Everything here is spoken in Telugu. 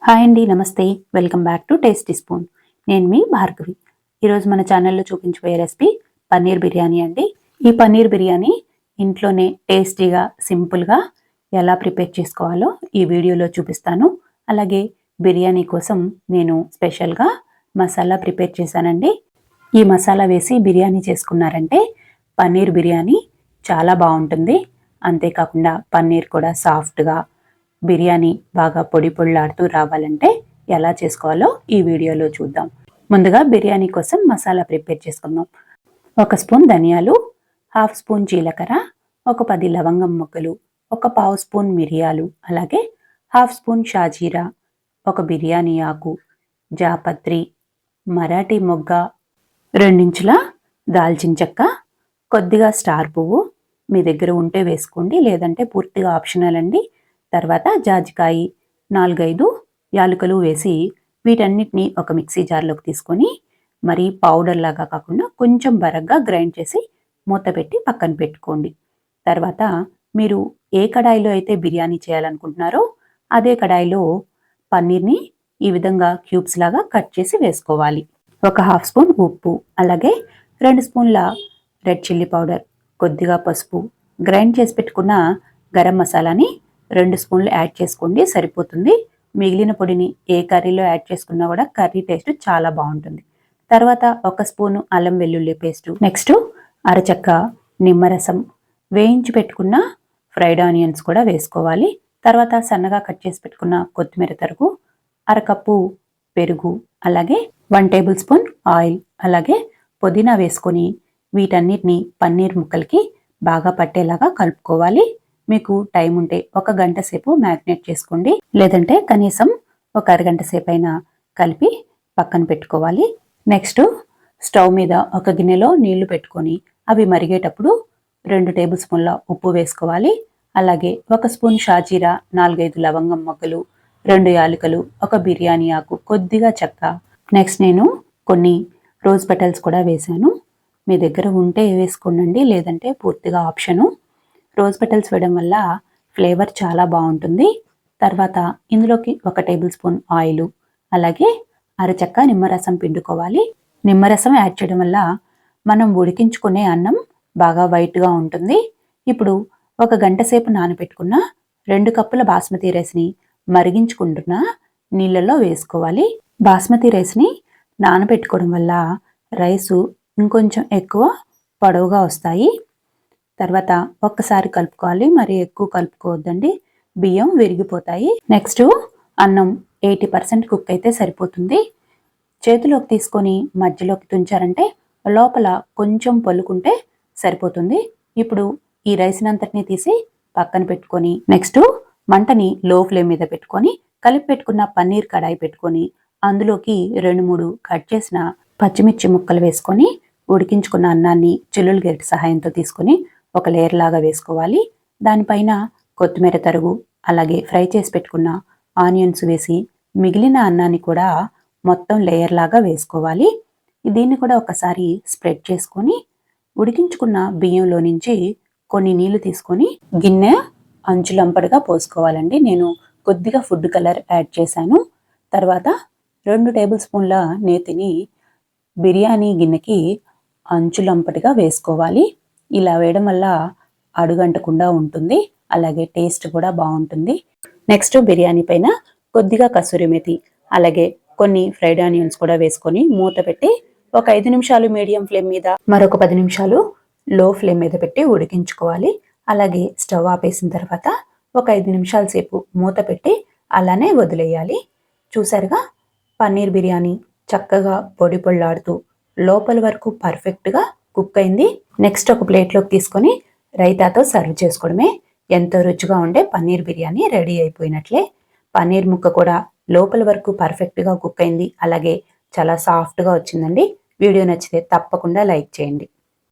హాయ్ అండి, నమస్తే. Welcome back to tasty spoon. నేను మీ భార్గవి. ఈరోజు మన ఛానల్లో చూపించబోయే రెసిపీ పన్నీర్ బిర్యానీ అండి. ఈ పన్నీర్ బిర్యానీ ఇంట్లోనే టేస్టీగా, సింపుల్గా ఎలా ప్రిపేర్ చేసుకోవాలో ఈ వీడియోలో చూపిస్తాను. అలాగే బిర్యానీ కోసం నేను స్పెషల్గా మసాలా ప్రిపేర్ చేశానండి. ఈ మసాలా వేసి బిర్యానీ చేసుకున్నారంటే పన్నీర్ బిర్యానీ చాలా బాగుంటుంది. అంతేకాకుండా పన్నీర్ కూడా సాఫ్ట్గా, బిర్యానీ బాగా పొడి పొడిలాడుతూ రావాలంటే ఎలా చేసుకోవాలో ఈ వీడియోలో చూద్దాం. ముందుగా బిర్యానీ కోసం మసాలా ప్రిపేర్ చేసుకుందాం. 1 స్పూన్ ధనియాలు, 1/2 స్పూన్ జీలకర్ర, ఒక 10 లవంగం మొగ్గలు, ఒక 1/2 స్పూన్ మిరియాలు, అలాగే 1/2 స్పూన్ షాజీరా, ఒక బిర్యానీ ఆకు, జాపత్రి, మరాఠీ మొగ్గ, 2 ఇంచుల దాల్చిన చెక్క, కొద్దిగా స్టార్ పువ్వు మీ దగ్గర ఉంటే వేసుకోండి, లేదంటే పూర్తిగా ఆప్షనల్ అండి. తర్వాత జాజికాయ, 4-5 యాలకులు వేసి వీటన్నిటిని ఒక మిక్సీ జార్లోకి తీసుకొని మరి పౌడర్ లాగా కాకుండా కొంచెం బరగ్గా గ్రైండ్ చేసి మూత పెట్టి పక్కన పెట్టుకోండి. తర్వాత మీరు ఏ కడాయిలో అయితే బిర్యానీ చేయాలనుకుంటున్నారో అదే కడాయిలో పన్నీర్ని ఈ విధంగా క్యూబ్స్ లాగా కట్ చేసి వేసుకోవాలి. ఒక 1/2 స్పూన్ ఉప్పు, అలాగే 2 స్పూన్ల రెడ్ చిల్లీ పౌడర్, కొద్దిగా పసుపు, గ్రైండ్ చేసి పెట్టుకున్న గరం మసాలాని 2 స్పూన్లు యాడ్ చేసుకోండి, సరిపోతుంది. మిగిలిన పొడిని ఏ కర్రీలో యాడ్ చేసుకున్నా కూడా కర్రీ టేస్ట్ చాలా బాగుంటుంది. తర్వాత 1 స్పూను అల్లం వెల్లుల్లి పేస్టు, నెక్స్ట్ అరచక్క నిమ్మరసం, వేయించి పెట్టుకున్న ఫ్రైడ్ ఆనియన్స్ కూడా వేసుకోవాలి. తర్వాత సన్నగా కట్ చేసి పెట్టుకున్న కొత్తిమీర తరుగు, అరకప్పు పెరుగు, అలాగే 1 టేబుల్ స్పూన్ ఆయిల్, అలాగే పుదీనా వేసుకొని వీటన్నిటిని పన్నీర్ ముక్కలకి బాగా పట్టేలాగా కలుపుకోవాలి. మీకు టైం ఉంటే 1 గంట సేపు మ్యారినేట్ చేసుకోండి, లేదంటే కనీసం ఒక అరగంట సేపు అయినా కలిపి పక్కన పెట్టుకోవాలి. నెక్స్ట్ స్టవ్ మీద ఒక గిన్నెలో నీళ్లు పెట్టుకొని అవి మరిగేటప్పుడు 2 టేబుల్ స్పూన్ల ఉప్పు వేసుకోవాలి. అలాగే 1 స్పూన్ షాజీరా, 4-5 లవంగం మొగ్గలు, 2 యాలకులు, ఒక బిర్యానీ ఆకు, కొద్దిగా చెక్క. నెక్స్ట్ నేను కొన్ని రోజ్ పెటల్స్ కూడా వేశాను. మీ దగ్గర ఉంటే వేసుకోండి, లేదంటే పూర్తిగా ఆప్షను. రోజ్ పెటల్స్ వేయడం వల్ల ఫ్లేవర్ చాలా బాగుంటుంది. తర్వాత ఇందులోకి 1 టేబుల్ స్పూన్ ఆయిల్, అలాగే అరచక్క నిమ్మరసం పిండుకోవాలి. నిమ్మరసం యాడ్ చేయడం వల్ల మనం ఉడికించుకునే అన్నం బాగా వైట్గా ఉంటుంది. ఇప్పుడు 1 గంట సేపు నానబెట్టుకున్న 2 కప్పుల బాస్మతి రైస్ని మరిగించుకుంటున్న నీళ్ళల్లో వేసుకోవాలి. బాస్మతి రైస్ని నానబెట్టుకోవడం వల్ల రైసు ఇంకొంచెం ఎక్కువ పొడవుగా వస్తాయి. తర్వాత ఒక్కసారి కలుపుకోవాలి, మరి ఎక్కువ కలుపుకోవద్దండి, బియ్యం విరిగిపోతాయి. నెక్స్ట్ అన్నం 80% కుక్ అయితే సరిపోతుంది. చేతిలోకి తీసుకొని మధ్యలోకి తుంచారంటే లోపల కొంచెం పొల్లుకుంటే సరిపోతుంది. ఇప్పుడు ఈ రైస్ని అంతటిని తీసి పక్కన పెట్టుకొని నెక్స్ట్ మంటని లో ఫ్లేమ్ మీద పెట్టుకొని కలిపి పెట్టుకున్న పన్నీర్ కడాయి పెట్టుకొని అందులోకి 2-3 కట్ చేసిన పచ్చిమిర్చి ముక్కలు వేసుకొని ఉడికించుకున్న అన్నాన్ని చిల్లులు గరిటె సహాయంతో తీసుకొని ఒక లేయర్ లాగా వేసుకోవాలి. దానిపైన కొత్తిమీర తరుగు, అలాగే ఫ్రై చేసి పెట్టుకున్న ఆనియన్స్ వేసి మిగిలిన అన్నాన్ని కూడా మొత్తం లేయర్ లాగా వేసుకోవాలి. దీన్ని కూడా ఒకసారి స్ప్రెడ్ చేసుకొని ఉడికించుకున్న బియ్యంలో నుంచి కొన్ని నీళ్లు తీసుకొని గిన్నె అంచులంపడిగా పోసుకోవాలండి. నేను కొద్దిగా ఫుడ్ కలర్ యాడ్ చేశాను. తర్వాత 2 టేబుల్ స్పూన్ల నేతిని బిర్యానీ గిన్నెకి అంచులంపటిగా వేసుకోవాలి. ఇలా వేయడం వల్ల అడుగంటకుండా ఉంటుంది, అలాగే టేస్ట్ కూడా బాగుంటుంది. నెక్స్ట్ బిర్యానీ పైన కొద్దిగా కసూరి మేతి, అలాగే కొన్ని ఫ్రైడ్ ఆనియన్స్ కూడా వేసుకొని మూత పెట్టి ఒక 5 నిమిషాలు మీడియం ఫ్లేమ్ మీద, మరొక 10 నిమిషాలు లో ఫ్లేమ్ మీద పెట్టి ఉడికించుకోవాలి. అలాగే స్టవ్ ఆపేసిన తర్వాత ఒక 5 నిమిషాల సేపు మూత పెట్టి అలానే వదిలేయాలి. చూసారుగా, పన్నీర్ బిర్యానీ చక్కగా పొడి పొళ్ళాడుతూ లోపల వరకు పర్ఫెక్ట్గా కుక్ అయింది. నెక్స్ట్ ఒక ప్లేట్లోకి తీసుకొని రైతాతో సర్వ్ చేసుకోవడమే. ఎంతో రుచిగా ఉండే పన్నీర్ బిర్యానీ రెడీ అయిపోయినట్లే. పన్నీర్ ముక్క కూడా లోపల వరకు పర్ఫెక్ట్గా కుక్ అయింది, అలాగే చాలా సాఫ్ట్గా వచ్చిందండి. వీడియో నచ్చితే తప్పకుండా లైక్ చేయండి.